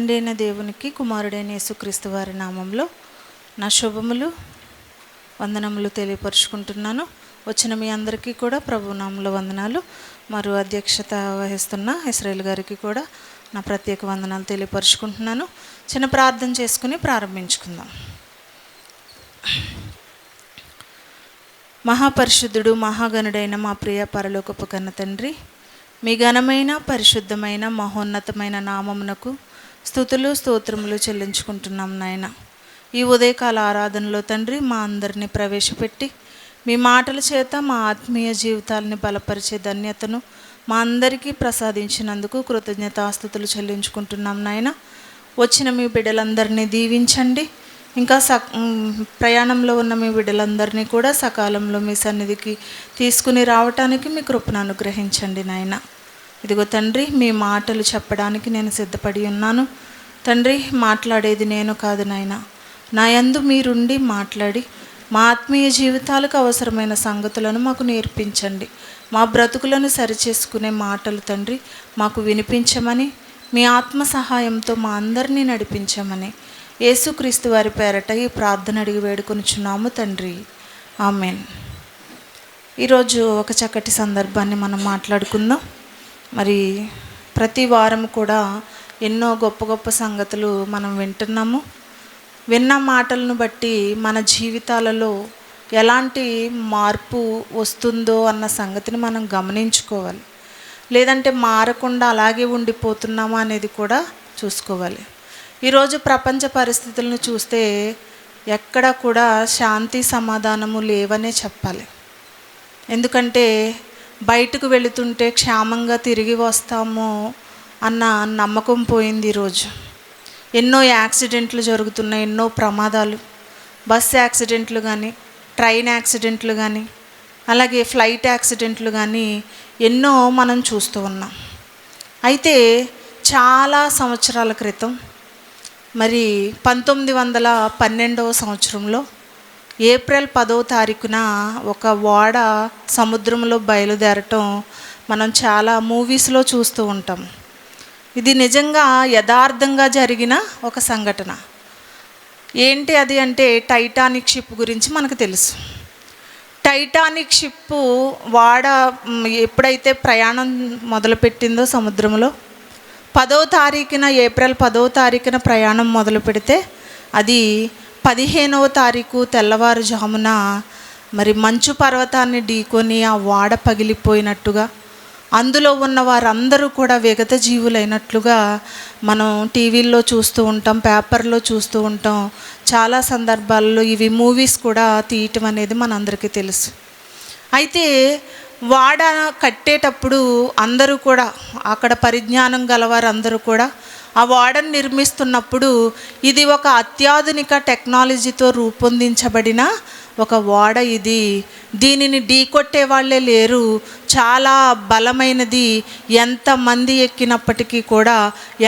తండ్రి అయిన దేవునికి, కుమారుడైన యేసుక్రీస్తు వారి నామంలో నా శుభములు వందనములు తెలియపరుచుకుంటున్నాను. వచ్చిన మీ అందరికీ కూడా ప్రభు నామంలో వందనాలు. మరియు అధ్యక్షత వహిస్తున్న ఇస్రాయేల్ గారికి కూడా నా ప్రత్యేక వందనాలు తెలియపరుచుకుంటున్నాను. చిన్న ప్రార్థన చేసుకుని ప్రారంభించుకుందాం. మహాపరిశుద్ధుడు, మహాగణుడైన మా ప్రియ పరలోకపు కన్న తండ్రి, మీ ఘనమైన, పరిశుద్ధమైన, మహోన్నతమైన నామమునకు స్తుతులు స్తోత్రములు చెల్లించుకుంటున్నాం నాయన. ఈ ఉదయకాల ఆరాధనలో తండ్రి మా అందరినీ ప్రవేశపెట్టి మీ మాటల చేత మా ఆత్మీయ జీవితాలని బలపరిచే ధన్యతను మా అందరికీ ప్రసాదించినందుకు కృతజ్ఞతాస్తుతులు చెల్లించుకుంటున్నాం నాయన. వచ్చిన మీ బిడ్డలందరినీ దీవించండి. ఇంకా ప్రయాణంలో ఉన్న మీ బిడ్డలందరినీ కూడా సకాలంలో మీ సన్నిధికి తీసుకుని రావటానికి మీ కృపను అనుగ్రహించండి నాయన. ఇదిగో తండ్రి, మీ మాటలు చెప్పడానికి నేను సిద్ధపడి ఉన్నాను తండ్రి. మాట్లాడేది నేను కాదు నాయన, నా యందు మీరుండి మాట్లాడి మా ఆత్మీయ జీవితాలకు అవసరమైన సంగతులను మాకు నేర్పించండి. మా బ్రతుకులను సరిచేసుకునే మాటలు తండ్రి మాకు వినిపించమని, మీ ఆత్మ సహాయంతో మా అందరినీ నడిపించమని యేసుక్రీస్తు వారి పేరట ఈ ప్రార్థన అడిగి వేడుకొనుచున్నాము తండ్రి, ఆమెన్. ఈరోజు ఒక చక్కటి సందర్భాన్ని మనం మాట్లాడుకుందాం. మరి ప్రతి వారం కూడా ఎన్నో గొప్ప గొప్ప సంగతులు మనం వింటున్నాము. విన్న మాటలను బట్టి మన జీవితాలలో ఎలాంటి మార్పు వస్తుందో అన్న సంగతిని మనం గమనించుకోవాలి. లేదంటే మారకుండా అలాగే ఉండిపోతున్నామా అనేది కూడా చూసుకోవాలి. ఈరోజు ప్రపంచ పరిస్థితులను చూస్తే ఎక్కడ కూడా శాంతి సమాధానము లేవనే చెప్పాలి. ఎందుకంటే బయటకు వెళుతుంటే క్షేమంగా తిరిగి వస్తాము అన్న నమ్మకం పోయింది. ఈరోజు ఎన్నో యాక్సిడెంట్లు జరుగుతున్నాయి, ఎన్నో ప్రమాదాలు, బస్ యాక్సిడెంట్లు కానీ, ట్రైన్ యాక్సిడెంట్లు కానీ, అలాగే ఫ్లైట్ యాక్సిడెంట్లు కానీ ఎన్నో మనం చూస్తూ ఉన్నాం. అయితే చాలా సంవత్సరాల క్రితం, మరి 1912వ సంవత్సరంలో ఏప్రిల్ 10వ తారీఖున ఒక ఓడ సముద్రంలో బయలుదేరటం మనం చాలా మూవీస్లో చూస్తూ ఉంటాం. ఇది నిజంగా యథార్థంగా జరిగిన ఒక సంఘటన. ఏంటి అది అంటే టైటానిక్ షిప్ గురించి మనకు తెలుసు. టైటానిక్ షిప్పు ఓడ ఎప్పుడైతే ప్రయాణం మొదలుపెట్టిందో సముద్రంలో, 10వ తారీఖున, ఏప్రిల్ 10వ తారీఖున ప్రయాణం మొదలు పెడితే అది 15వ తారీఖు తెల్లవారుజామున మరి మంచు పర్వతాన్ని ఢీకొని ఆ ఓడ పగిలిపోయినట్టుగా, అందులో ఉన్న వారందరూ కూడా విగత జీవులైనట్లుగా మనం టీవీల్లో చూస్తూ ఉంటాం, పేపర్లో చూస్తూ ఉంటాం. చాలా సందర్భాల్లో ఇవి మూవీస్ కూడా తీయటం అనేది మనందరికీ తెలుసు. అయితే ఓడ కట్టేటప్పుడు అందరూ కూడా, అక్కడ పరిజ్ఞానం గలవారు అందరూ కూడా ఆ ఓడను నిర్మిస్తున్నప్పుడు ఇది ఒక అత్యాధునిక టెక్నాలజీతో రూపొందించబడిన ఒక ఓడ, దీనిని ఢీకొట్టే వాళ్ళే లేరు, చాలా బలమైనది, ఎంతమంది ఎక్కినప్పటికీ కూడా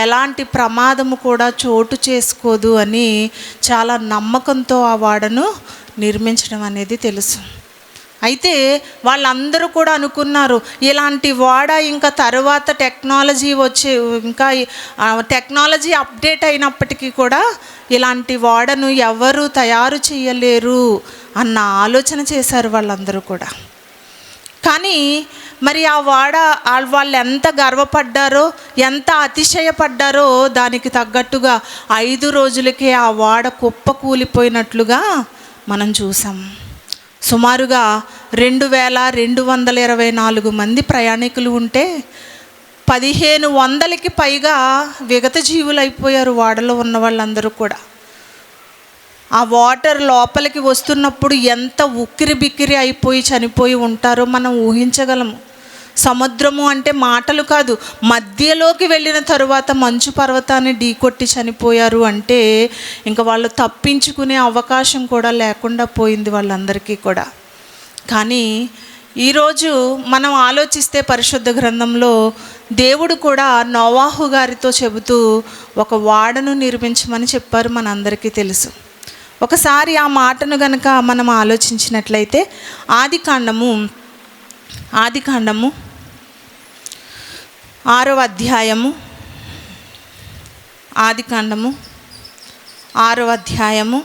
ఎలాంటి ప్రమాదము కూడా చోటు చేసుకోదు అని చాలా నమ్మకంతో ఆ ఓడను నిర్మించడం అనేది తెలుసు. అయితే వాళ్ళందరూ కూడా అనుకున్నారు, ఇలాంటి ఓడ ఇంకా తర్వాత టెక్నాలజీ టెక్నాలజీ అప్డేట్ అయినప్పటికీ కూడా ఇలాంటి ఓడను ఎవరు తయారు చేయలేరు అన్న ఆలోచన చేశారు వాళ్ళందరూ కూడా. కానీ మరి ఆ ఓడ వాళ్ళు ఎంత గర్వపడ్డారో, ఎంత అతిశయపడ్డారో దానికి తగ్గట్టుగా 5 రోజులకే ఆ ఓడ కుప్పకూలిపోయినట్లుగా మనం చూసాం. సుమారుగా 2224 మంది ప్రయాణికులు ఉంటే 1500కి పైగా విగత జీవులు అయిపోయారు ఓడలో ఉన్న వాళ్ళందరూ కూడా. ఆ వాటర్ లోపలికి వస్తున్నప్పుడు ఎంత ఉక్కిరి బిక్కిరి అయిపోయి చనిపోయి ఉంటారో మనం ఊహించగలము. సముద్రము అంటే మాటలు కాదు, మధ్యలోకి వెళ్ళిన తరువాత మంచు పర్వతాన్ని ఢీకొట్టి చనిపోయారు అంటే ఇంకా వాళ్ళు తప్పించుకునే అవకాశం కూడా లేకుండా పోయింది వాళ్ళందరికీ కూడా. కానీ ఈరోజు మనం ఆలోచిస్తే పరిశుద్ధ గ్రంథంలో దేవుడు కూడా నోవాహు గారితో చెబుతూ ఒక ఓడను నిర్మించమని చెప్పారు, మనందరికీ తెలుసు. ఒకసారి ఆ మాటను గనక మనం ఆలోచించినట్లయితే ఆదికాండము 6వ అధ్యాయము ఆదికాండము 6వ అధ్యాయము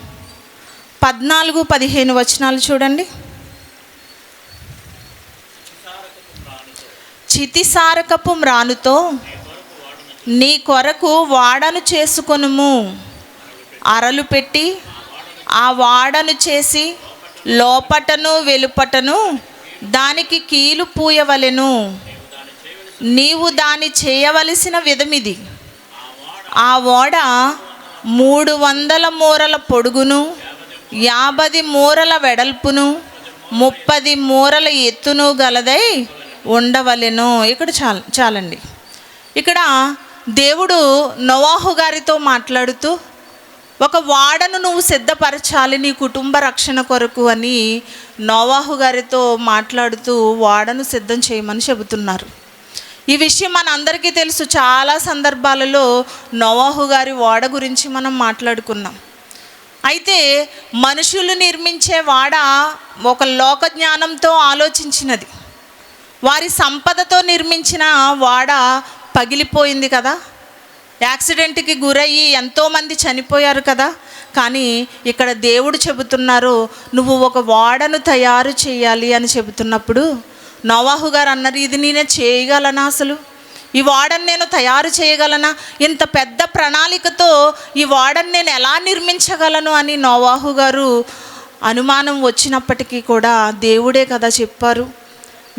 14-15 వచనాలు చూడండి. చితిసారకపు మ్రానుతో నీ కొరకు వాడను చేసుకొనుము, అరలు పెట్టి ఆ వాడను చేసి లోపటను వెలుపటను దానికి కీలు పూయవలెను. నీవు దాని చేయవలసిన విధమిది: ఆ ఓడ 300 మూరల పొడుగును, 50 మూరల వెడల్పును, 30 మూరల ఎత్తును గలదై ఉండవలెను. ఇక్కడ చాలండి. ఇక్కడ దేవుడు నోవాహు గారితో మాట్లాడుతూ ఒక వాడను నువ్వు సిద్ధపరచాలి నీ కుటుంబ రక్షణ కొరకు అని నోవాహు గారితో మాట్లాడుతూ వాడను సిద్ధం చేయమని చెబుతున్నారు. ఈ విషయం మన అందరికీ తెలుసు. చాలా సందర్భాలలో నోవాహు గారి వాడ గురించి మనం మాట్లాడుకున్నాం. అయితే మనుషులు నిర్మించే వాడ ఒక లోక జ్ఞానంతో ఆలోచించినది. వారి సంపదతో నిర్మించిన వాడ పగిలిపోయింది కదా, యాక్సిడెంట్కి గురయ్యి ఎంతోమంది చనిపోయారు కదా. కానీ ఇక్కడ దేవుడు చెబుతున్నారు, నువ్వు ఒక వాడను తయారు చేయాలి అని చెబుతున్నప్పుడు నోవాహు గారు అన్నారు, ఇది నేనే చేయగలనా? అసలు ఈ వాడను నేను తయారు చేయగలనా? ఇంత పెద్ద ప్రణాళికతో ఈ వాడను నేను ఎలా నిర్మించగలను అని నోవాహు గారు అనుమానం వచ్చినప్పటికీ కూడా దేవుడే కదా చెప్పారు.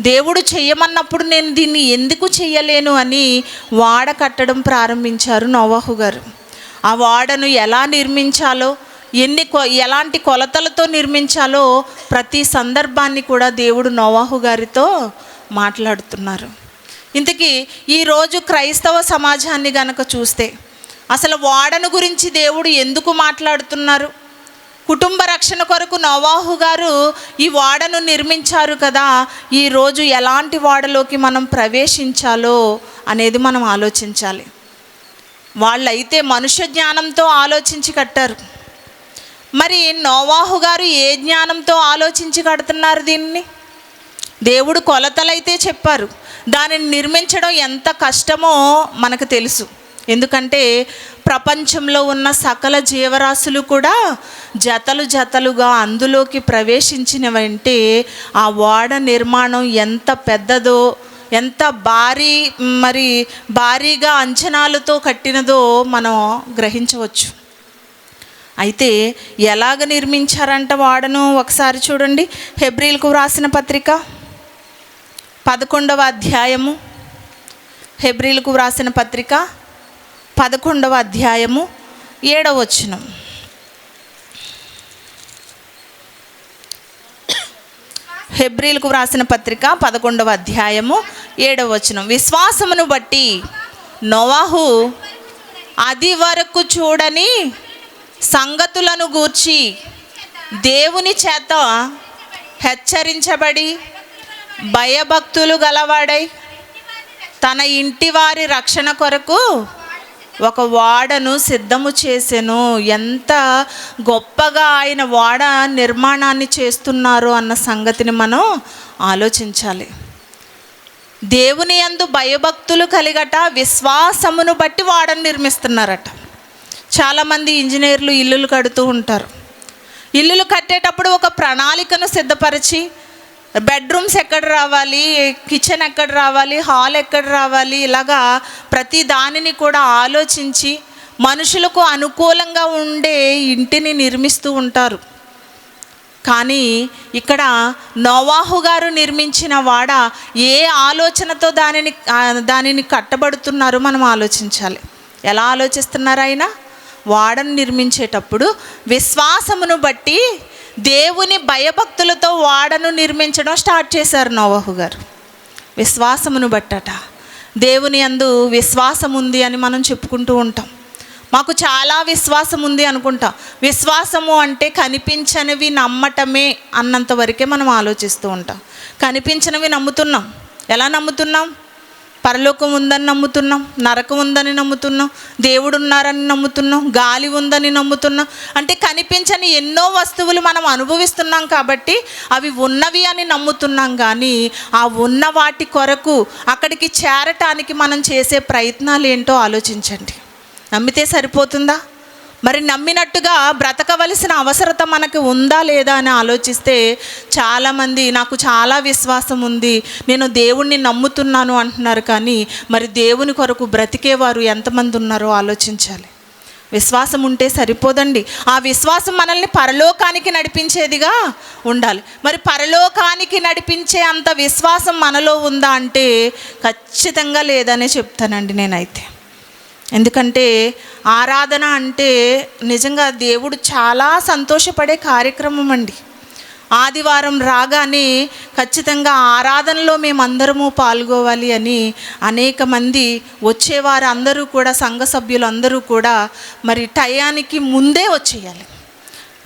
దేవుడు చెయ్యమన్నప్పుడు నేను దీన్ని ఎందుకు చెయ్యలేను అని వాడ కట్టడం ప్రారంభించారు నోవాహు గారు. ఆ వాడను ఎలా నిర్మించాలో, ఎలాంటి కొలతలతో నిర్మించాలో ప్రతి సందర్భాన్ని కూడా దేవుడు నోవాహు గారితో మాట్లాడుతున్నారు. ఇంతకీ ఈరోజు క్రైస్తవ సమాజాన్ని గనక చూస్తే అసలు వాడను గురించి దేవుడు ఎందుకు మాట్లాడుతున్నారు? కుటుంబ రక్షణ కొరకు నోవాహు గారు ఈ వాడను నిర్మించారు కదా, ఈరోజు ఎలాంటి వాడలోకి మనం ప్రవేశించాలో అనేది మనం ఆలోచించాలి. వాళ్ళైతే మనుష్య జ్ఞానంతో ఆలోచించి కట్టారు. మరి నోవాహు గారు ఏ జ్ఞానంతో ఆలోచించి కడుతున్నారు దీన్ని? దేవుడు కొలతలైతే చెప్పారు, దానిని నిర్మించడం ఎంత కష్టమో మనకు తెలుసు. ఎందుకంటే ప్రపంచంలో ఉన్న సకల జీవరాశులు కూడా జతలు జతలుగా అందులోకి ప్రవేశించినవంటే ఆ ఓడ నిర్మాణం ఎంత పెద్దదో, ఎంత భారీగా అంచనాలతో కట్టినదో మనం గ్రహించవచ్చు. అయితే ఎలాగ నిర్మించారంట వాడను ఒకసారి చూడండి. హెబ్రీలకు వ్రాసిన పత్రిక 11వ అధ్యాయము, హెబ్రీలకు వ్రాసిన పత్రిక 11వ అధ్యాయము 7వ వచనం. హెబ్రీలకు వ్రాసిన పత్రిక 11వ అధ్యాయము 7వ వచనం. విశ్వాసమును బట్టి నోవాహు అది వరకు చూడని సంగతులను గూర్చి దేవుని చేత హెచ్చరించబడి భయభక్తులు గలవాడై తన ఇంటి వారి రక్షణ కొరకు ఒక వాడను సిద్ధము చేసెను. ఎంత గొప్పగా ఆయన వాడ నిర్మాణాన్ని చేస్తున్నారో అన్న సంగతిని మనం ఆలోచించాలి. దేవుని యందు భయభక్తులు కలిగట విశ్వాసమును బట్టి వాడను నిర్మిస్తున్నారట. చాలామంది ఇంజనీర్లు ఇల్లులు కడుతూ ఉంటారు. ఇల్లులు కట్టేటప్పుడు ఒక ప్రణాళికను సిద్ధపరిచి బెడ్రూమ్స్ ఎక్కడ రావాలి, కిచెన్ ఎక్కడ రావాలి, హాల్ ఎక్కడ రావాలి, ఇలాగా ప్రతి దానిని కూడా ఆలోచించి మనుషులకు అనుకూలంగా ఉండే ఇంటిని నిర్మిస్తూ ఉంటారు. కానీ ఇక్కడ నోవాహు గారు నిర్మించిన వాడ ఏ ఆలోచనతో దానిని కట్టబడుతున్నారో మనం ఆలోచించాలి. ఎలా ఆలోచిస్తున్నారు ఆయన? వాడను నిర్మించేటప్పుడు విశ్వాసమును బట్టి దేవుని భయభక్తులతో వాడను నిర్మించడం స్టార్ట్ చేశారు నోవాహు గారు. విశ్వాసమును బట్టట. దేవుని యందు విశ్వాసం ఉంది అని మనం చెప్పుకుంటూ ఉంటాం. మాకు చాలా విశ్వాసం ఉంది అనుకుంటాం. విశ్వాసము అంటే కనిపించనివి నమ్మటమే అన్నంత వరకే మనం ఆలోచిస్తూ ఉంటాం. కనిపించనివి నమ్ముతున్నాం. ఎలా నమ్ముతున్నాం? పరలోకం ఉందని నమ్ముతున్నాం, నరకం ఉందని నమ్ముతున్నాం, దేవుడు ఉన్నారని నమ్ముతున్నాం, గాలి ఉందని నమ్ముతున్నాం. అంటే కనిపించని ఎన్నో వస్తువులు మనం అనుభవిస్తున్నాం కాబట్టి అవి ఉన్నవి అని నమ్ముతున్నాం. కానీ ఆ ఉన్న వాటి కొరకు అక్కడికి చేరటానికి మనం చేసే ప్రయత్నాలు ఏంటో ఆలోచించండి. నమ్మితే సరిపోతుందా? మరి నమ్మినట్టుగా బ్రతకవలసిన అవసరత మనకు ఉందా లేదా అని ఆలోచిస్తే చాలామంది నాకు చాలా విశ్వాసం ఉంది, నేను దేవుణ్ణి నమ్ముతున్నాను అంటున్నారు. కానీ మరి దేవుని కొరకు బ్రతికేవారు ఎంతమంది ఉన్నారో ఆలోచించాలి. విశ్వాసం ఉంటే సరిపోదండి. ఆ విశ్వాసం మనల్ని పరలోకానికి నడిపించేదిగా ఉండాలి. మరి పరలోకానికి నడిపించే అంత విశ్వాసం మనలో ఉందా అంటే ఖచ్చితంగా లేదనే చెప్తానండి నేనైతే. ఎందుకంటే ఆరాధన అంటే నిజంగా దేవుడు చాలా సంతోషపడే కార్యక్రమం అండి. ఆదివారం రాగానే ఖచ్చితంగా ఆరాధనలో మేమందరము పాల్గొవాలి అని అనేక మంది వచ్చేవారు అందరూ కూడా, సంఘ సభ్యులు అందరూ కూడా మరి టయానికి ముందే వచ్చేయాలి.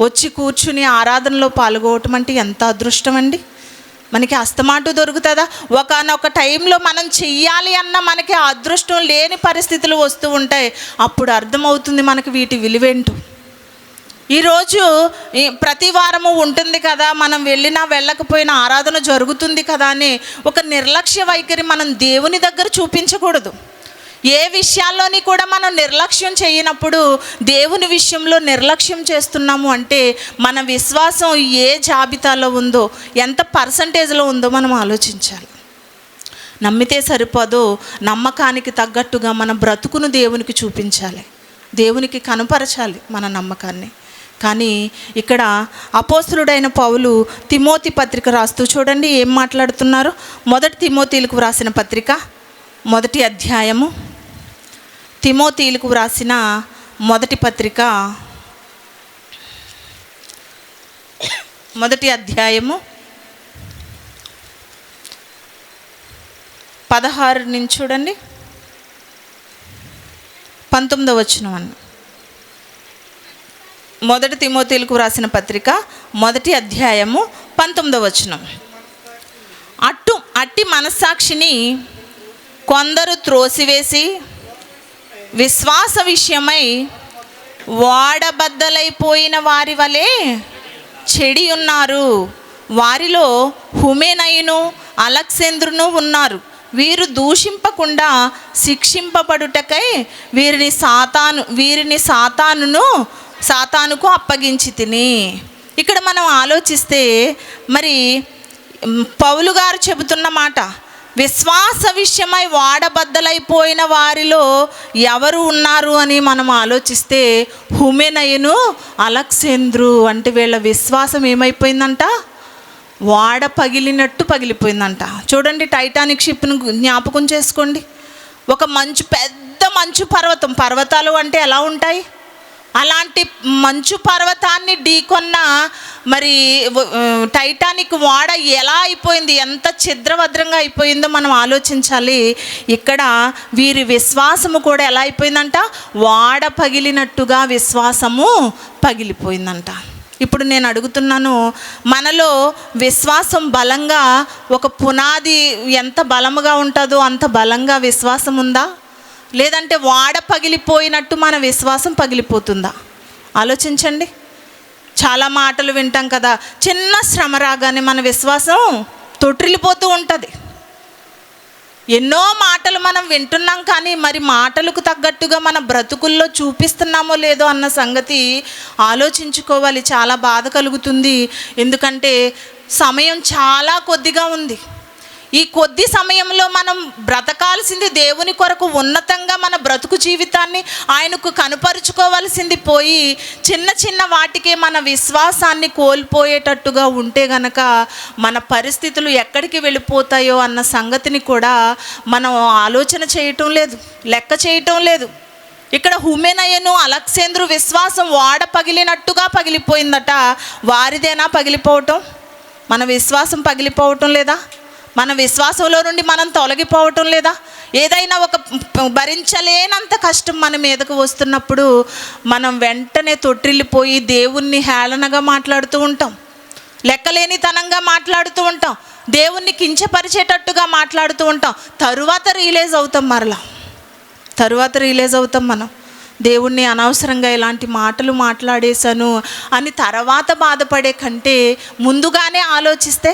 వచ్చి కూర్చుని ఆరాధనలో పాల్గొవటం అంటే ఎంత అదృష్టం అండి. మనకి అస్తమాటు దొరుకుతుందా? ఒకనొక టైంలో మనం చెయ్యాలి అన్న మనకి అదృష్టం లేని పరిస్థితులు వస్తూ ఉంటాయి. అప్పుడు అర్థమవుతుంది మనకి వీటి విలువేంటో. ఈరోజు ప్రతి వారము ఉంటుంది కదా, మనం వెళ్ళినా వెళ్ళకపోయినా ఆరాధన జరుగుతుంది కదా అని ఒక నిర్లక్ష్య వైఖరి మనం దేవుని దగ్గర చూపించకూడదు. ఏ విషయాల్లోని కూడా మనం నిర్లక్ష్యం చేయనప్పుడు దేవుని విషయంలో నిర్లక్ష్యం చేస్తున్నాము అంటే మన విశ్వాసం ఏ జాబితాలో ఉందో, ఎంత పర్సంటేజ్లో ఉందో మనం ఆలోచించాలి. నమ్మితే సరిపోదు, నమ్మకానికి తగ్గట్టుగా మన బ్రతుకును దేవునికి చూపించాలి, దేవునికి కనుపరచాలి మన నమ్మకాన్ని. కానీ ఇక్కడ అపోస్తలుడైన పౌలు తిమోతి పత్రిక రాస్తూ చూడండి ఏం మాట్లాడుతున్నారు. 1 తిమోతీలకు వ్రాసిన పత్రిక 1వ అధ్యాయము, తిమోతీలకు వ్రాసిన 1వ పత్రిక 1వ అధ్యాయము 16 నుంచి చూడండి 19వ వచనం అన్న. 1 తిమోతీలకు వ్రాసిన పత్రిక 1వ అధ్యాయము 19వ వచనం. అట్టి మనస్సాక్షిని కొందరు త్రోసివేసి విశ్వాస విషయమై వాడబద్దలైపోయిన వారి వలె చెడి ఉన్నారు. వారిలో హుమెనయును అలెగ్జాంద్రును ఉన్నారు. వీరు దూషింపకుండా శిక్షింపబడుటకై వీరిని సాతానుకు అప్పగించి తిని. ఇక్కడ మనం ఆలోచిస్తే మరి పౌలు గారు చెబుతున్న మాట, విశ్వాస విషయమై వాడబద్దలైపోయిన వారిలో ఎవరు ఉన్నారు అని మనం ఆలోచిస్తే హుమెనయును అలెగ్జాంద్రు అంటే వీళ్ళ విశ్వాసం ఏమైపోయిందంట? వాడ పగిలినట్టు పగిలిపోయిందంట. చూడండి, టైటానిక్ షిప్ను జ్ఞాపకం చేసుకోండి. ఒక పెద్ద మంచు పర్వతాలు అంటే ఎలా ఉంటాయి? అలాంటి మంచు పర్వతాన్ని ఢీకొన్న మరి టైటానిక్ వాడ ఎలా అయిపోయింది, ఎంత ఛిద్రభద్రంగా అయిపోయిందో మనం ఆలోచించాలి. ఇక్కడ వీరి విశ్వాసము కూడా ఎలా అయిపోయిందంట? వాడ పగిలినట్టుగా విశ్వాసము పగిలిపోయిందంట. ఇప్పుడు నేను అడుగుతున్నాను, మనలో విశ్వాసం బలంగా, ఒక పునాది ఎంత బలముగా ఉంటుందో అంత బలంగా విశ్వాసం ఉందా? లేదంటే వాడ పగిలిపోయినట్టు మన విశ్వాసం పగిలిపోతుందా? ఆలోచించండి. చాలా మాటలు వింటాం కదా, చిన్న శ్రమ రాగానే మన విశ్వాసం తొట్టిల్లిపోతూ ఉంటుంది. ఎన్నో మాటలు మనం వింటున్నాం, కానీ మరి మాటలకు తగ్గట్టుగా మన బ్రతుకుల్లో చూపిస్తున్నామో లేదో అన్న సంగతి ఆలోచించుకోవాలి. చాలా బాధ కలుగుతుంది. ఎందుకంటే సమయం చాలా కొద్దిగా ఉంది. ఈ కొద్ది సమయంలో మనం బ్రతకాల్సింది దేవుని కొరకు ఉన్నతంగా మన బ్రతుకు జీవితాన్ని ఆయనకు కనుపరుచుకోవాల్సింది పోయి చిన్న చిన్న వాటికే మన విశ్వాసాన్ని కోల్పోయేటట్టుగా ఉంటే గనక మన పరిస్థితులు ఎక్కడికి వెళ్ళిపోతాయో అన్న సంగతిని కూడా మనం ఆలోచన చేయటం లేదు, లెక్క చేయటం లేదు. ఇక్కడ హుమెనయును అలెగ్జాంద్రు విశ్వాసం వాడ పగిలినట్టుగా పగిలిపోయిందట. వారిదేనా పగిలిపోవటం? మన విశ్వాసం పగిలిపోవటం లేదా? మన విశ్వాసంలో నుండి మనం తొలగిపోవటం లేదా? ఏదైనా ఒక భరించలేనంత కష్టం మన మీదకు వస్తున్నప్పుడు మనం వెంటనే తొట్టిల్లిపోయి దేవుణ్ణి హేళనగా మాట్లాడుతూ ఉంటాం, లెక్కలేనితనంగా మాట్లాడుతూ ఉంటాం, దేవుణ్ణి కించపరిచేటట్టుగా మాట్లాడుతూ ఉంటాం. తరువాత రియలైజ్ అవుతాం మనం, దేవుణ్ణి అనవసరంగా ఇలాంటి మాటలు మాట్లాడేశాను అని తర్వాత బాధపడే కంటే ముందుగానే ఆలోచిస్తే,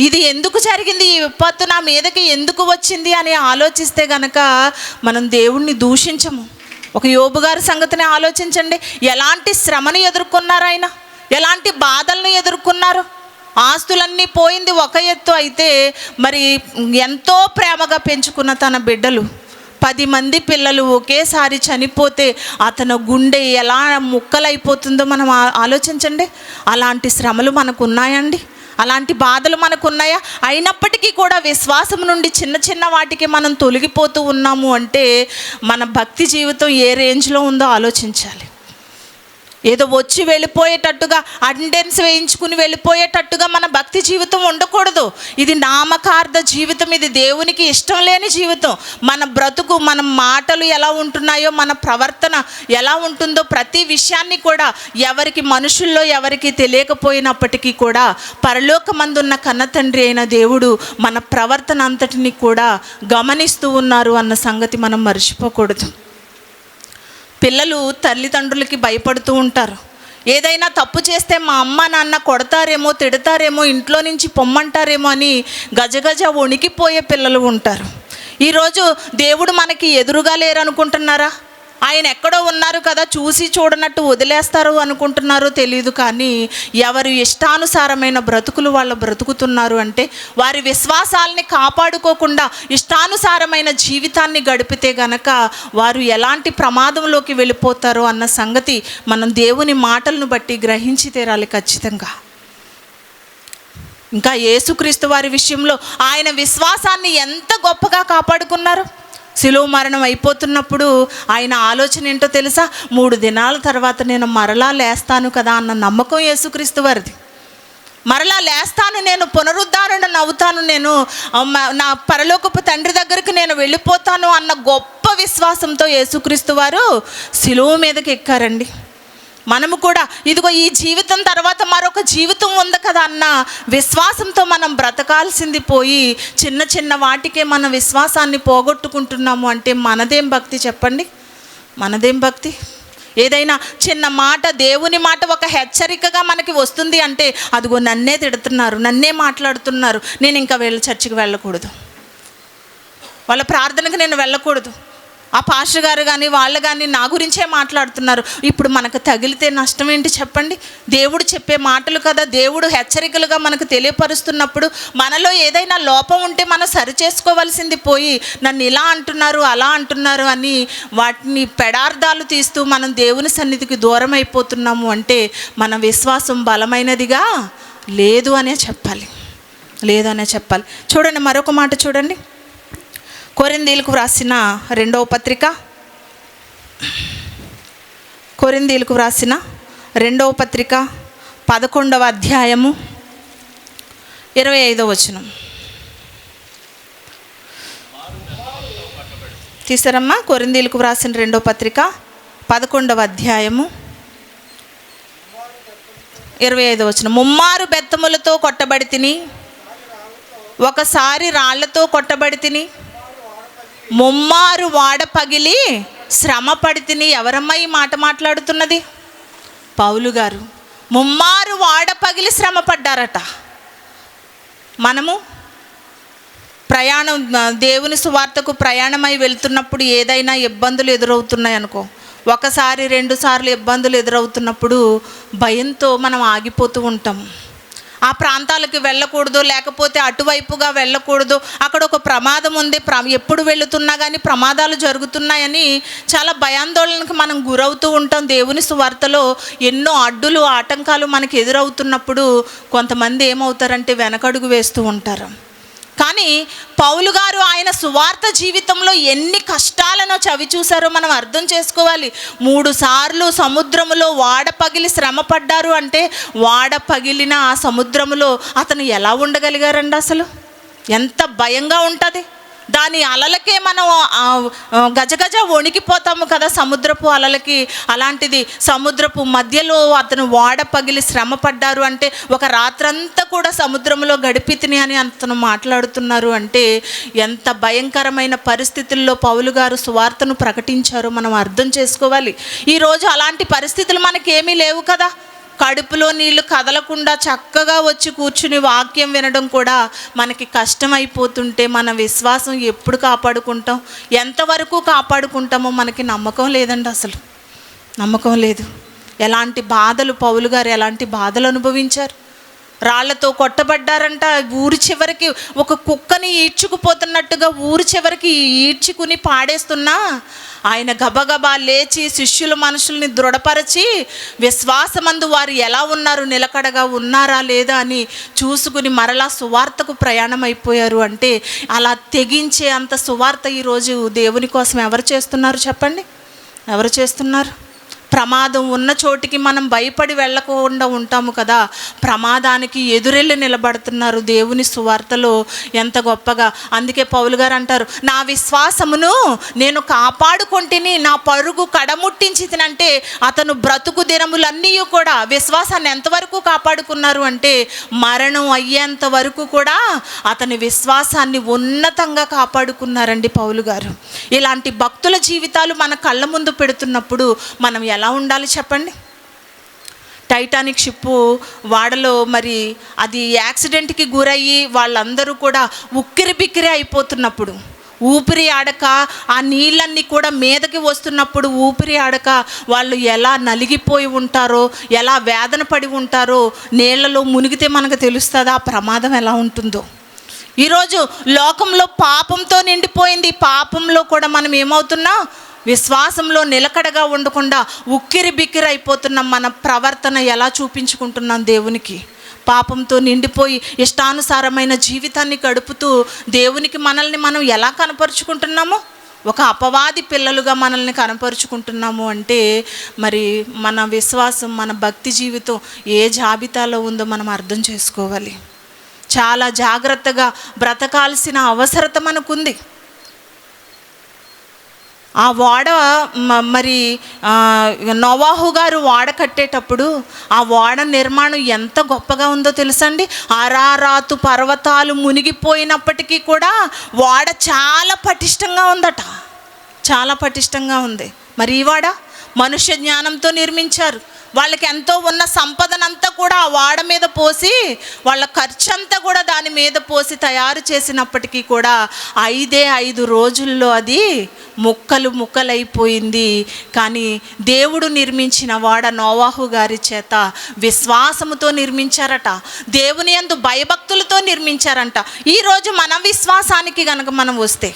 ఇది ఎందుకు జరిగింది, ఈ విపత్తు నా మీదకి ఎందుకు వచ్చింది అని ఆలోచిస్తే గనక మనం దేవుణ్ణి దూషించము. ఒక యోబు గారి సంగతిని ఆలోచించండి. ఎలాంటి శ్రమను ఎదుర్కొన్నారు ఆయన, ఎలాంటి బాధలను ఎదుర్కొన్నారు. ఆస్తులన్నీ పోయింది ఒక ఎత్తు అయితే, మరి ఎంతో ప్రేమగా పెంచుకున్న తన బిడ్డలు 10 మంది పిల్లలు ఒకేసారి చనిపోతే అతను గుండె ఎలా ముక్కలైపోతుందో మనం ఆలోచించండి. అలాంటి శ్రమలు మనకు ఉన్నాయండి, అలాంటి బాధలు మనకు ఉన్నాయా? అయినప్పటికీ కూడా విశ్వాసం నుండి చిన్న చిన్న వాటికి మనం తొలగిపోతూ ఉన్నాము అంటే మన భక్తి జీవితం ఏ రేంజ్లో ఉందో ఆలోచించాలి. ఏదో వచ్చి వెళ్ళిపోయేటట్టుగా, అటెండెన్స్ వేయించుకుని వెళ్ళిపోయేటట్టుగా మన భక్తి జీవితం ఉండకూడదు. ఇది నామకార్థ జీవితం, ఇది దేవునికి ఇష్టం లేని జీవితం. మన బ్రతుకు, మన మాటలు ఎలా ఉంటున్నాయో, మన ప్రవర్తన ఎలా ఉంటుందో ప్రతి విషయాన్ని కూడా ఎవరికి, మనుషుల్లో ఎవరికి తెలియకపోయినప్పటికీ కూడా పరలోకమందున్న కన్నతండ్రి అయిన దేవుడు మన ప్రవర్తన అంతటిని కూడా గమనిస్తూ ఉన్నారు అన్న సంగతి మనం మర్చిపోకూడదు. పిల్లలు తల్లిదండ్రులకి భయపడుతూ ఉంటారు. ఏదైనా తప్పు చేస్తే మా అమ్మ నాన్న కొడతారేమో, తిడతారేమో, ఇంట్లో నుంచి పొమ్మంటారేమో అని గజగజ వణికిపోయే పిల్లలు ఉంటారు. ఈరోజు దేవుడు మనకి ఎదురుగా లేరనుకుంటున్నారా? ఆయన ఎక్కడో ఉన్నారు కదా, చూసి చూడనట్టు వదిలేస్తారు అనుకుంటున్నారో తెలియదు. కానీ ఎవరు ఇష్టానుసారమైన బ్రతుకులు వాళ్ళు బ్రతుకుతున్నారు అంటే, వారి విశ్వాసాలని కాపాడుకోకుండా ఇష్టానుసారమైన జీవితాన్ని గడిపితే గనక వారు ఎలాంటి ప్రమాదంలోకి వెళ్ళిపోతారో అన్న సంగతి మనం దేవుని మాటలను బట్టి గ్రహించి తీరాలి ఖచ్చితంగా. ఇంకా యేసుక్రీస్తు వారి విషయంలో ఆయన విశ్వాసాన్ని ఎంత గొప్పగా కాపాడుకున్నారు. శిలువ మరణం అయిపోతున్నప్పుడు ఆయన ఆలోచన ఏంటో తెలుసా? 3 దినాల తర్వాత నేను మరలా లేస్తాను కదా అన్న నమ్మకం యేసుక్రీస్తు వారిది. మరలా లేస్తాను, నేను పునరుద్ధరణ నవ్వుతాను, నేను నా పరలోకపు తండ్రి దగ్గరికి నేను వెళ్ళిపోతాను అన్న గొప్ప విశ్వాసంతో యేసుక్రీస్తు వారు శిలువ మీదకి ఎక్కారండి. మనము కూడా ఇదిగో ఈ జీవితం తర్వాత మరొక జీవితం ఉంది కదా అన్న విశ్వాసంతో మనం బ్రతకాల్సింది పోయి చిన్న చిన్న వాటికే మన విశ్వాసాన్ని పోగొట్టుకుంటున్నాము అంటే మనదేం భక్తి చెప్పండి? మనదేం భక్తి? ఏదైనా చిన్న మాట, దేవుని మాట ఒక హెచ్చరికగా మనకి వస్తుంది అంటే అదిగో నన్నే తిడుతున్నారు, నన్నే మాట్లాడుతున్నారు, నేను ఇంకా చర్చికి వెళ్ళకూడదు, వాళ్ళ ప్రార్థనకు నేను వెళ్ళకూడదు, ఆ పాస్టర్ గారు కానీ వాళ్ళు కానీ నా గురించే మాట్లాడుతున్నారు. ఇప్పుడు మనకు తగిలితే నష్టం ఏంటి చెప్పండి? దేవుడు చెప్పే మాటలు కదా, దేవుడు హెచ్చరికలుగా మనకు తెలియపరుస్తున్నప్పుడు మనలో ఏదైనా లోపం ఉంటే మనం సరి చేసుకోవాల్సింది పోయి నన్ను ఇలా అంటున్నారు, అలా అంటున్నారు అని వాటిని పెడార్థాలు తీస్తూ మనం దేవుని సన్నిధికి దూరం అయిపోతున్నాము అంటే మన విశ్వాసం బలమైనదిగా లేదు అనే చెప్పాలి, లేదనే చెప్పాలి. చూడండి, మరొక మాట చూడండి. కొరింథీయులకు వ్రాసిన 2వ పత్రిక, కొరింథీయులకు వ్రాసిన 2వ పత్రిక 11వ అధ్యాయము 25వ వచనం తీసారమ్మా. కొరింథీయులకు వ్రాసిన 2వ పత్రిక 11వ అధ్యాయము 25వ వచనం. ముమ్మారు బెత్తములతో కొట్టబడి తిని, ఒకసారి రాళ్లతో కొట్టబడి తిని, ముమ్మారు వాడ పగిలి శ్రమ పడి తిని. ఎవరమ్మా ఈ మాట మాట్లాడుతున్నది? పౌలు గారు. ముమ్మారు వాడ పగిలి శ్రమ పడ్డారట. మనము ప్రయాణం, దేవుని సువార్తకు ప్రయాణమై వెళ్తున్నప్పుడు ఏదైనా ఇబ్బందులు ఎదురవుతున్నాయి అనుకో, 1 సారి 2 సార్లు ఇబ్బందులు ఎదురవుతున్నప్పుడు భయంతో మనం ఆగిపోతూ ఉంటాం. ఆ ప్రాంతాలకు వెళ్ళకూడదు, లేకపోతే అటువైపుగా వెళ్ళకూడదు, అక్కడ ఒక ప్రమాదం ఉంది, ఎప్పుడు వెళుతున్నా కానీ ప్రమాదాలు జరుగుతున్నాయని చాలా భయాందోళనకు మనం గురవుతూ ఉంటాం. దేవుని సువార్తలో ఎన్నో అడ్డులు, ఆటంకాలు మనకు ఎదురవుతున్నప్పుడు కొంతమంది ఏమవుతారంటే వెనకడుగు వేస్తూ ఉంటారు. కానీ పౌలు గారు ఆయన సువార్త జీవితంలో ఎన్ని కష్టాలను చవి చూశారో మనం అర్థం చేసుకోవాలి. 3 సార్లు సముద్రములో వాడ పగిలి శ్రమ పడ్డారు అంటే వాడ పగిలిన ఆ సముద్రములో అతను ఎలా ఉండగలిగారండి? అసలు ఎంత భయంగా ఉంటుంది. దాని అలలకే మనం గజగజ వణికిపోతాము కదా సముద్రపు అలలకి. అలాంటిది సముద్రపు మధ్యలో అతను వాడ పగిలి శ్రమ పడ్డారు అంటే ఒక రాత్రంతా కూడా సముద్రంలో గడిపితిని అని అతను మాట్లాడుతున్నారు అంటే ఎంత భయంకరమైన పరిస్థితుల్లో పౌలు గారు సువార్తను ప్రకటించారో మనం అర్థం చేసుకోవాలి. ఈరోజు అలాంటి పరిస్థితులు మనకేమీ లేవు కదా. కడుపులో నీళ్లు కదలకుండా చక్కగా వచ్చి కూర్చుని వాక్యం వినడం కూడా మనకి కష్టమైపోతుంటే మన విశ్వాసం ఎప్పుడు కాపాడుకుంటాం, ఎంతవరకు కాపాడుకుంటామో మనకి నమ్మకం లేదండి. అసలు నమ్మకం లేదు. ఎలాంటి బాధలు, పౌలు గారు ఎలాంటి బాధలు అనుభవించారు. రాళ్లతో కొట్టబడ్డారంట. ఊరి చివరికి ఒక కుక్కని ఈడ్చుకుపోతున్నట్టుగా ఊరి చివరికి ఈడ్చుకుని పాడేస్తున్నా ఆయన గబగబా లేచి శిష్యుల మనుషుల్ని దృఢపరచి విశ్వాసమందు వారు ఎలా ఉన్నారు, నిలకడగా ఉన్నారా లేదా అని చూసుకుని మరలా సువార్తకు ప్రయాణం అయిపోయారు. అంటే అలా తెగించే అంత సువార్త ఈరోజు దేవుని కోసం ఎవరు చేస్తున్నారు చెప్పండి? ఎవరు చేస్తున్నారు? ప్రమాదం ఉన్న చోటికి మనం భయపడి వెళ్ళకుండా ఉంటాము కదా, ప్రమాదానికి ఎదురెళ్ళి నిలబడుతున్నారు దేవుని సువార్తలో ఎంత గొప్పగా. అందుకే పౌలు గారు అంటారు, నా విశ్వాసమును నేను కాపాడుకొంటిని, నా పరుగు కడముట్టించినంటే అతను బ్రతుకు దినములన్నీ కూడా విశ్వాసాన్ని ఎంతవరకు కాపాడుకున్నారు అంటే మరణం అయ్యేంత వరకు కూడా అతని విశ్వాసాన్ని ఉన్నతంగా కాపాడుకున్నారండి పౌలు గారు. ఇలాంటి భక్తుల జీవితాలు మన కళ్ళ ముందు పెడుతున్నప్పుడు మనం ఎలా ఉండాలి చెప్పండి? టైటానిక్ షిప్పు వాడలో మరి అది యాక్సిడెంట్కి గురయ్యి వాళ్ళందరూ కూడా ఉక్కిరి బిక్కిరి అయిపోతున్నప్పుడు, ఊపిరి ఆడక ఆ నీళ్ళన్నీ కూడా మీదకి వస్తున్నప్పుడు ఊపిరి ఆడక వాళ్ళు ఎలా నలిగిపోయి ఉంటారో, ఎలా వేదన పడి ఉంటారో నీళ్ళలో మునిగితే మనకు తెలుస్తుంది ఆ ప్రమాదం ఎలా ఉంటుందో. ఈరోజు లోకంలో పాపంతో నిండిపోయింది. పాపంలో కూడా మనం ఏమవుతున్నాం? విశ్వాసంలో నిలకడగా ఉండకుండా ఉక్కిరి బిక్కిరి అయిపోతున్నాం. మన ప్రవర్తన ఎలా చూపించుకుంటున్నాం దేవునికి? పాపంతో నిండిపోయి ఇష్టానుసారమైన జీవితాన్ని గడుపుతూ దేవునికి మనల్ని మనం ఎలా కనపరుచుకుంటున్నామో, ఒక అపవాది పిల్లలుగా మనల్ని కనపరుచుకుంటున్నాము అంటే మరి మన విశ్వాసం, మన భక్తి జీవితం ఏ జాబితాలో ఉందో మనం అర్థం చేసుకోవాలి. చాలా జాగ్రత్తగా బ్రతకాల్సిన అవసరత మనకుంది. ఆ ఓడ మరి నోవాహు గారు ఓడ కట్టేటప్పుడు ఆ ఓడ నిర్మాణం ఎంత గొప్పగా ఉందో తెలుసండి. అరారాతు పర్వతాలు మునిగిపోయినప్పటికీ కూడా ఓడ చాలా పటిష్టంగా ఉందట, చాలా పటిష్టంగా ఉంది. మరి ఈ ఓడ మనుష్య జ్ఞానంతో నిర్మించారు. వాళ్ళకి ఎంతో ఉన్న సంపదనంతా కూడా ఆ ఓడ మీద పోసి, వాళ్ళ ఖర్చంతా కూడా దాని మీద పోసి తయారు చేసినప్పటికీ కూడా 5 రోజుల్లో అది ముక్కలు ముక్కలైపోయింది. కానీ దేవుడు నిర్మించిన ఓడ నోవాహు గారి చేత విశ్వాసముతో నిర్మించారట, దేవుని యందు భయభక్తులతో నిర్మించారంట. ఈరోజు మన విశ్వాసానికి కనుక మనం వస్తే,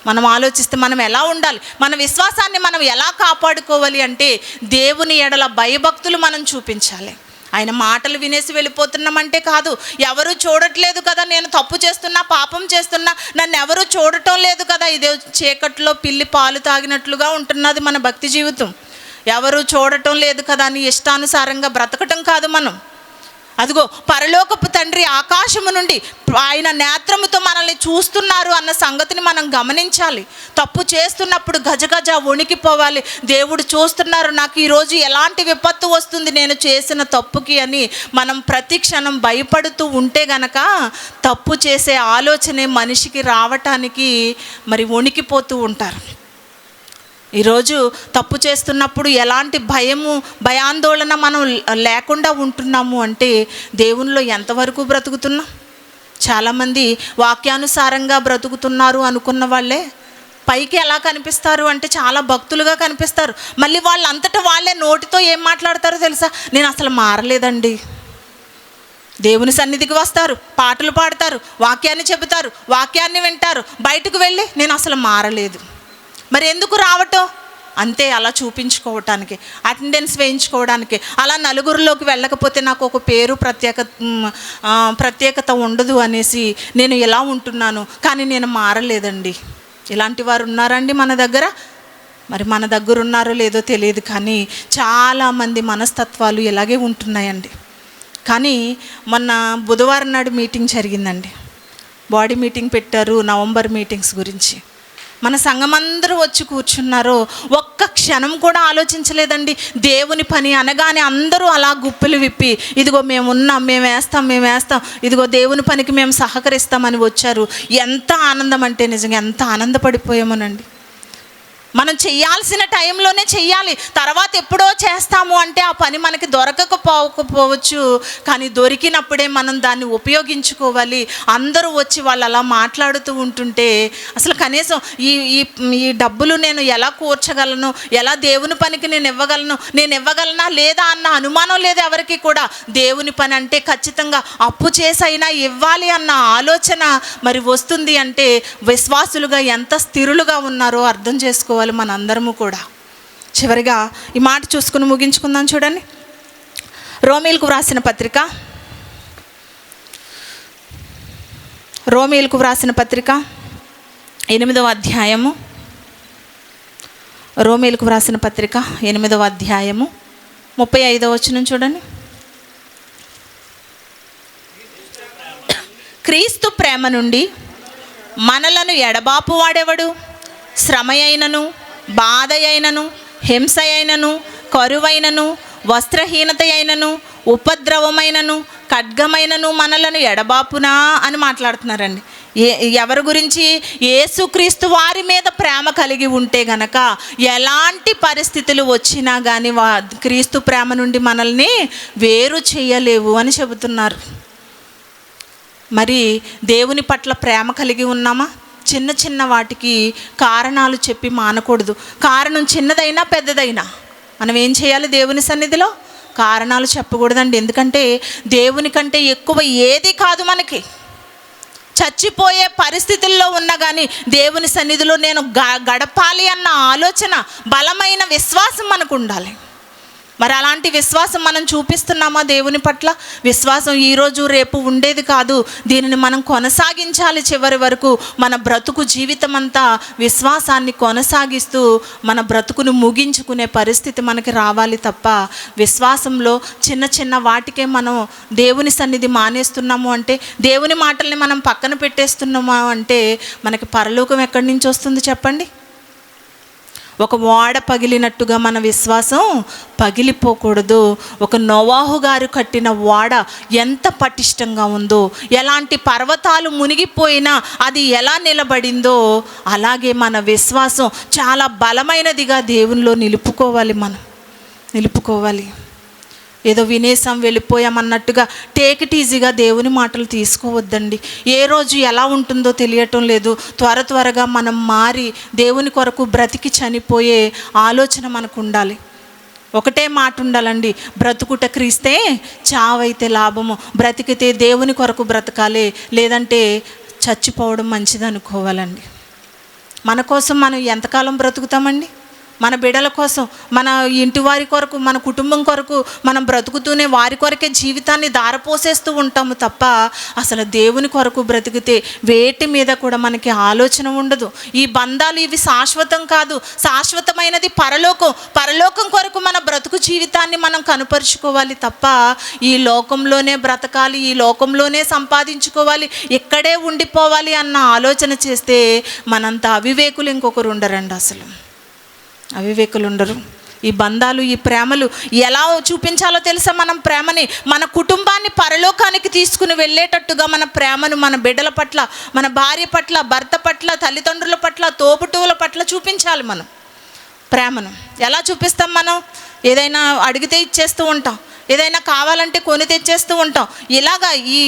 మనం ఆలోచిస్తే మనం ఎలా ఉండాలి, మన విశ్వాసాన్ని మనం ఎలా కాపాడుకోవాలి అంటే దేవుని ఎడల భయభక్తులు మనం చూపించాలి. ఆయన మాటలు వినేసి వెళ్ళిపోతున్నామంటే కాదు. ఎవరు చూడట్లేదు కదా, నేను తప్పు చేస్తున్నా, పాపం చేస్తున్నా, నన్ను ఎవరు చూడటం లేదు కదా, ఇదే చీకట్లో పిల్లి పాలు తాగినట్లుగా ఉంటున్నది మన భక్తి జీవితం. ఎవరు చూడటం లేదు కదా అని ఇష్టానుసారంగా బ్రతకటం కాదు మనం. అదిగో పరలోకపు తండ్రి ఆకాశము నుండి ఆయన నేత్రముతో మనల్ని చూస్తున్నారు అన్న సంగతిని మనం గమనించాలి. తప్పు చేస్తున్నప్పుడు గజగజ వణికిపోవాలి. దేవుడు చూస్తున్నారు, నాకు ఈరోజు ఎలాంటి విపత్తు వస్తుంది నేను చేసిన తప్పుకి అని మనం ప్రతి క్షణం భయపడుతూ ఉంటే గనక తప్పు చేసే ఆలోచనే మనిషికి రావటానికి మరి వణికిపోతూ ఉంటారు. ఈరోజు తప్పు చేస్తున్నప్పుడు ఎలాంటి భయాందోళన మనం లేకుండా ఉంటున్నాము అంటే దేవునిలో ఎంతవరకు బ్రతుకుతున్నాం? చాలామంది వాక్యానుసారంగా బ్రతుకుతున్నారు అనుకున్న వాళ్ళే పైకి ఎలా కనిపిస్తారు అంటే చాలా భక్తులుగా కనిపిస్తారు. మళ్ళీ వాళ్ళంతటా వాళ్ళే నోటితో ఏం మాట్లాడతారో తెలుసా? నేను అసలు మారలేదండి. దేవుని సన్నిధికి వస్తారు, పాటలు పాడతారు, వాక్యాన్ని చెబుతారు, వాక్యాన్ని వింటారు, బయటకు వెళ్ళి నేను అసలు మారలేదు. మరి ఎందుకు రావటం? అంతే, అలా చూపించుకోవటానికి, అటెండెన్స్ వేయించుకోవడానికి. అలా నలుగురిలోకి వెళ్ళకపోతే నాకు ఒక పేరు ప్రత్యేకత ఉండదు అనేసి నేను ఇలా ఉంటున్నాను, కానీ నేను మారలేదండి. ఇలాంటి వారు ఉన్నారండి మన దగ్గర? మరి మన దగ్గర ఉన్నారో లేదో తెలియదు, కానీ చాలామంది మనస్తత్వాలు ఇలాగే ఉంటున్నాయండి. కానీ మొన్న బుధవారం నాడు మీటింగ్ జరిగిందండి, బాడీ మీటింగ్ పెట్టారు, నవంబర్ మీటింగ్స్ గురించి. మన సంఘమందరూ వచ్చి కూర్చున్నారో ఒక్క క్షణం కూడా ఆలోచించలేదండి. దేవుని పని అనగానే అందరూ అలా గుప్పిలు విప్పి, ఇదిగో మేము ఉన్నాం, మేము వేస్తాం, ఇదిగో దేవుని పనికి మేము సహకరిస్తామని వచ్చారు. ఎంత ఆనందం అంటే నిజంగా ఎంత ఆనందపడిపోయామోనండి. మనం చెయ్యాల్సిన టైంలోనే చెయ్యాలి. తర్వాత ఎప్పుడో చేస్తాము అంటే ఆ పని మనకి దొరకకపోవచ్చు, కానీ దొరికినప్పుడే మనం దాన్ని ఉపయోగించుకోవాలి. అందరూ వచ్చి వాళ్ళు అలా మాట్లాడుతూ ఉంటుంటే అసలు కనీసం ఈ డబ్బులు నేను ఎలా కూర్చగలను, ఎలా దేవుని పనికి నేను ఇవ్వగలనా లేదా అన్న అనుమానం లేదు ఎవరికి కూడా. దేవుని పని అంటే ఖచ్చితంగా అప్పు చేసైనా ఇవ్వాలి అన్న ఆలోచన మరి వస్తుంది అంటే విశ్వాసులుగా ఎంత స్థిరులుగా ఉన్నారో అర్థం చేసుకోవాలి మనందరము కూడా. చివరిగా ఈ మాట చూసుకుని ముగించుకుందాం. చూడండి, రోమీయులకు వ్రాసిన పత్రిక 8వ అధ్యాయము, రోమీయులకు వ్రాసిన పత్రిక 8వ అధ్యాయము 35వ వచనం చూడండి. క్రీస్తు ప్రేమ నుండి మనలను ఎడబాపు వాడెవడు? శ్రమ అయినను, బాధ అయినను, హింస అయినను, కరువైనను, వస్త్రహీనత అయినను, ఉపద్రవమైనను, ఖడ్గమైనను మనలను ఎడబాపునా అని మాట్లాడుతున్నారండి. ఎవరి గురించి? యేసుక్రీస్తు వారి మీద ప్రేమ కలిగి ఉంటే గనక ఎలాంటి పరిస్థితులు వచ్చినా కానీ క్రీస్తు ప్రేమ నుండి మనల్ని వేరు చేయలేవు అని చెబుతున్నారు. మరి దేవుని పట్ల ప్రేమ కలిగి ఉన్నామా? చిన్న చిన్న వాటికి కారణాలు చెప్పి మానకూడదు. కారణం చిన్నదైనా పెద్దదైనా మనం ఏం చేయాలి? దేవుని సన్నిధిలో కారణాలు చెప్పకూడదండి. ఎందుకంటే దేవుని కంటే ఎక్కువ ఏది కాదు మనకి. చచ్చిపోయే పరిస్థితుల్లో ఉన్నా కానీ దేవుని సన్నిధిలో నేను గడపాలి అన్న ఆలోచన, బలమైన విశ్వాసం మనకు ఉండాలి. మరి అలాంటి విశ్వాసం మనం చూపిస్తున్నామా దేవుని పట్ల? విశ్వాసం ఈరోజు రేపు ఉండేది కాదు, దీనిని మనం కొనసాగించాలి చివరి వరకు. మన బ్రతుకు జీవితం అంతా విశ్వాసాన్ని కొనసాగిస్తూ మన బ్రతుకును ముగించుకునే పరిస్థితి మనకి రావాలి తప్ప విశ్వాసంలో చిన్న చిన్న వాటికే మనం దేవుని సన్నిధి మానేస్తున్నాము అంటే, దేవుని మాటల్ని మనం పక్కన పెట్టేస్తున్నాము అంటే మనకి పరలోకం ఎక్కడి నుంచి వస్తుంది చెప్పండి? ఒక ఓడ పగిలినట్టుగా మన విశ్వాసం పగిలిపోకూడదు. ఒక నోవాహు గారు కట్టిన ఓడ ఎంత పటిష్టంగా ఉందో, ఎలాంటి పర్వతాలు మునిగిపోయినా అది ఎలా నిలబడిందో అలాగే మన విశ్వాసం చాలా బలమైనదిగా దేవునిలో నిలుపుకోవాలి. ఏదో వినేసాం వెళ్ళిపోయామన్నట్టుగా టేక్ ఇట్ ఈజీగా దేవుని మాటలు తీసుకోవద్దండి. ఏ రోజు ఎలా ఉంటుందో తెలియటం లేదు. త్వరగా మనం మారి దేవుని కొరకు బ్రతికి చనిపోయే ఆలోచన మనకు ఉండాలి. ఒకటే మాట ఉండాలండి, బ్రతుకుట క్రీస్తే, చావైతే లాభము. బ్రతికితే దేవుని కొరకు బ్రతకాలి, లేదంటే చచ్చిపోవడం మంచిది అనుకోవాలండి. మన కోసం మనం ఎంతకాలం బ్రతుకుతామండి? మన బిడ్డల కోసం, మన ఇంటి వారి కొరకు, మన కుటుంబం కొరకు మనం బ్రతుకుతూనే వారి కొరకే జీవితాన్ని దారపోసేస్తూ ఉంటాము తప్ప అసలు దేవుని కొరకు బ్రతికితే వేటి మీద కూడా మనకి ఆలోచన ఉండదు. ఈ బంధాలు ఇవి శాశ్వతం కాదు, శాశ్వతమైనది పరలోకం కొరకు మన బ్రతుకు జీవితాన్ని మనం కనుపరుచుకోవాలి తప్ప ఈ లోకంలోనే బ్రతకాలి, ఈ లోకంలోనే సంపాదించుకోవాలి, ఇక్కడే ఉండిపోవాలి అన్న ఆలోచన చేస్తే మనంత అవివేకులు ఇంకొకరు ఉండరండి. అసలు అవివేకులు ఉండరు. ఈ బంధాలు, ఈ ప్రేమలు ఎలా చూపించాలో తెలుసా? మనం ప్రేమని, మన కుటుంబాన్ని పరలోకానికి తీసుకుని వెళ్ళేటట్టుగా మన ప్రేమను మన బిడ్డల పట్ల, మన భార్య పట్ల, భర్త పట్ల, తల్లిదండ్రుల పట్ల, తోబుట్టువుల పట్ల చూపించాలి. మనం ప్రేమను ఎలా చూపిస్తాం? మనం ఏదైనా అడిగితే ఇచ్చేస్తూ ఉంటాం, ఏదైనా కావాలంటే కొని తెచ్చేస్తూ ఉంటాం. ఇలాగా ఈ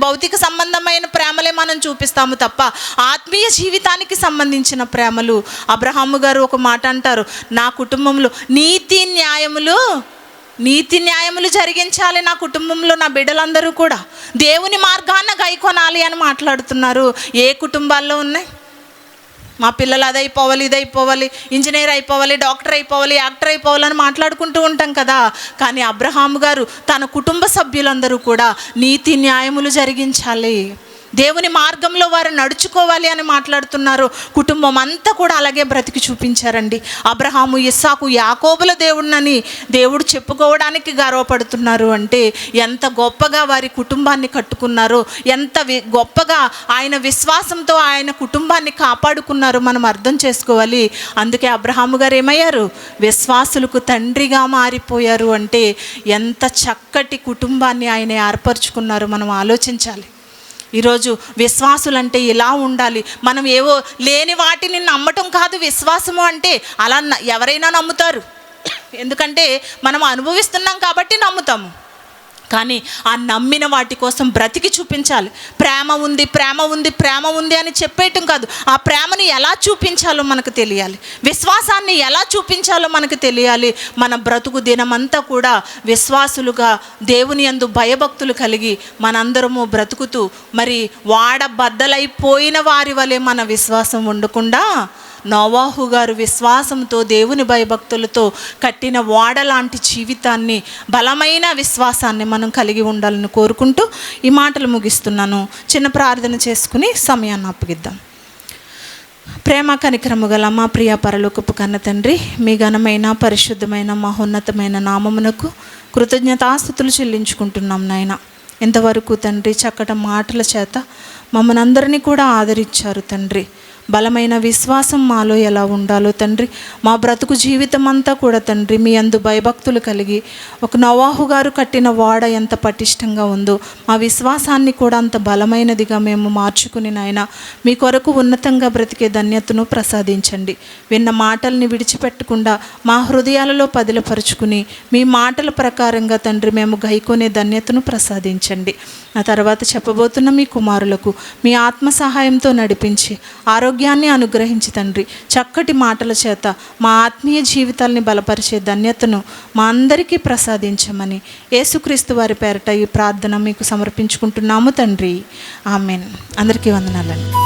భౌతిక సంబంధమైన ప్రేమలే మనం చూపిస్తాము తప్ప ఆత్మీయ జీవితానికి సంబంధించిన ప్రేమలు, అబ్రహాము గారు ఒక మాట అంటారు, నా కుటుంబంలో నీతి న్యాయములు జరిగించాలి, నా కుటుంబంలో నా బిడ్డలందరూ కూడా దేవుని మార్గాన గైకొనాలి అని మాట్లాడుతున్నారు. ఏ కుటుంబాల్లో ఉన్నాయి? మా పిల్లలు అదైపోవాలి, ఇదైపోవాలి, ఇంజనీర్ అయిపోవాలి, డాక్టర్ అయిపోవాలి, యాక్టర్ అయిపోవాలని మాట్లాడుకుంటూ ఉంటాం కదా. కానీ అబ్రహాము గారు తన కుటుంబ సభ్యులందరూ కూడా నీతి న్యాయములు జరిగించాలి, దేవుని మార్గంలో వారు నడుచుకోవాలి అని మాట్లాడుతున్నారు. కుటుంబం అంతా కూడా అలాగే బ్రతికి చూపించారండి. అబ్రహాము, ఇస్సాకు, యాకోబుల దేవుడినని దేవుడు చెప్పుకోవడానికి గర్వపడుతున్నారు అంటే ఎంత గొప్పగా వారి కుటుంబాన్ని కట్టుకున్నారో, ఎంత గొప్పగా ఆయన విశ్వాసంతో ఆయన కుటుంబాన్ని కాపాడుకున్నారో మనం అర్థం చేసుకోవాలి. అందుకే అబ్రహాము గారు ఏమయ్యారు? విశ్వాసులకు తండ్రిగా మారిపోయారు. అంటే ఎంత చక్కటి కుటుంబాన్ని ఆయన ఏర్పరచుకున్నారో మనం ఆలోచించాలి. ఈరోజు విశ్వాసులంటే ఇలా ఉండాలి. మనం ఏవో లేని వాటిని నమ్మటం కాదు విశ్వాసము అంటే. అలా ఎవరైనా నమ్ముతారు, ఎందుకంటే మనం అనుభవిస్తున్నాం కాబట్టి నమ్ముతాము. కానీ ఆ నమ్మిన వాటి కోసం బ్రతికి చూపించాలి. ప్రేమ ఉంది, ప్రేమ ఉంది, ప్రేమ ఉంది అని చెప్పేయటం కాదు. ఆ ప్రేమను ఎలా చూపించాలో మనకు తెలియాలి. విశ్వాసాన్ని ఎలా చూపించాలో మనకు తెలియాలి. మన బ్రతుకు దినమంతా కూడా విశ్వాసులుగా దేవుని యందు భయభక్తులు కలిగి మనందరము బ్రతుకుతూ మరి వాడబద్దలైపోయిన వారి వలె మన విశ్వాసం ఉండకుండా నోవాహు గారు విశ్వాసంతో దేవుని భయభక్తులతో కట్టిన ఓడ లాంటి జీవితాన్ని, బలమైన విశ్వాసాన్ని మనం కలిగి ఉండాలని కోరుకుంటూ ఈ మాటలు ముగిస్తున్నాను. చిన్న ప్రార్థన చేసుకుని సమయాన్ని అప్పగిద్దాం. ప్రేమ కనికరము గల మా ప్రియ పరలోకపు కన్న తండ్రి, మీ ఘనమైన పరిశుద్ధమైన మహోన్నతమైన నామమునకు కృతజ్ఞతాస్తుతులు చెల్లించుకుంటున్నాం నాయన. ఇంతవరకు తండ్రి చక్కటి మాటల చేత మమ్మల్ని అందరినీ కూడా ఆదరించారు తండ్రి. బలమైన విశ్వాసం మాలో ఎలా ఉండాలో తండ్రి, మా బ్రతుకు జీవితం అంతా కూడా తండ్రి మీ యందు భయభక్తులు కలిగి ఒక నోవాహు గారు కట్టిన ఓడ ఎంత పటిష్టంగా ఉందో మా విశ్వాసాన్ని కూడా అంత బలమైనదిగా మేము మార్చుకుని నాయన మీ కొరకు ఉన్నతంగా బ్రతికే ధన్యతను ప్రసాదించండి. విన్న మాటల్ని విడిచిపెట్టకుండా మా హృదయాలలో పదిలపరుచుకుని మీ మాటల ప్రకారంగా తండ్రి మేము గైకొనే ధన్యతను ప్రసాదించండి. ఆ తర్వాత చెప్పబోతున్న మీ కుమారులకు మీ ఆత్మ సహాయంతో నడిపించి ఆరోగ్యాన్ని అనుగ్రహించి తండ్రి చక్కటి మాటల చేత మా ఆత్మీయ జీవితాల్ని బలపరిచే ధన్యతను మా అందరికీ ప్రసాదించమని యేసుక్రీస్తు వారి పేరట ఈ ప్రార్థన మీకు సమర్పించుకుంటున్నాము తండ్రి. ఆమెన్. అందరికీ వందనాలండి.